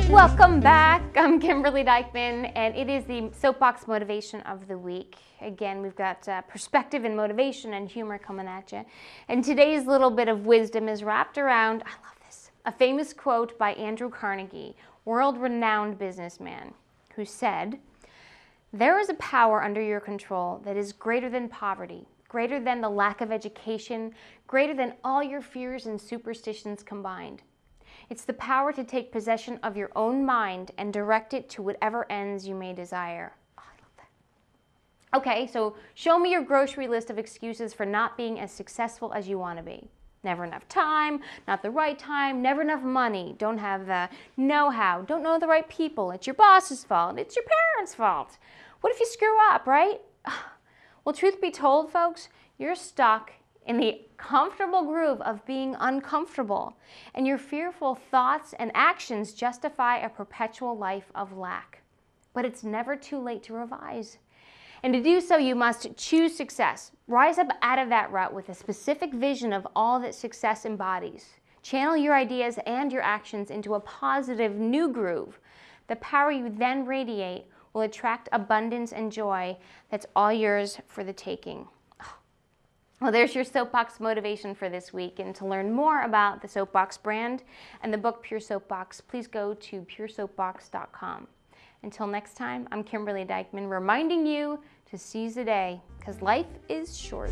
Welcome back. I'm Kimberly Dykman, and it is the Soapbox Motivation of the Week. Again, we've got perspective and motivation and humor coming at you. And today's little bit of wisdom is wrapped around, I love this, a famous quote by Andrew Carnegie, world-renowned businessman, who said, "There is a power under your control that is greater than poverty, greater than the lack of education, greater than all your fears and superstitions combined. It's the power to take possession of your own mind and direct it to whatever ends you may desire." Oh, I love that. Okay, so show me your grocery list of excuses for not being as successful as you want to be. Never enough time, not the right time, never enough money, don't have the know-how, don't know the right people, it's your boss's fault, it's your parents' fault. What if you screw up, right? Well, truth be told, folks, you're stuck in the comfortable groove of being uncomfortable, and your fearful thoughts and actions justify a perpetual life of lack. But it's never too late to revise. And to do so, you must choose success. Rise up out of that rut with a specific vision of all that success embodies. Channel your ideas and your actions into a positive new groove. The power you then radiate will attract abundance and joy that's all yours for the taking. Well, there's your Soapbox motivation for this week. And to learn more about the Soapbox brand and the book Pure Soapbox, please go to puresoapbox.com. Until next time, I'm Kimberly Dykman, reminding you to seize the day, because life is short.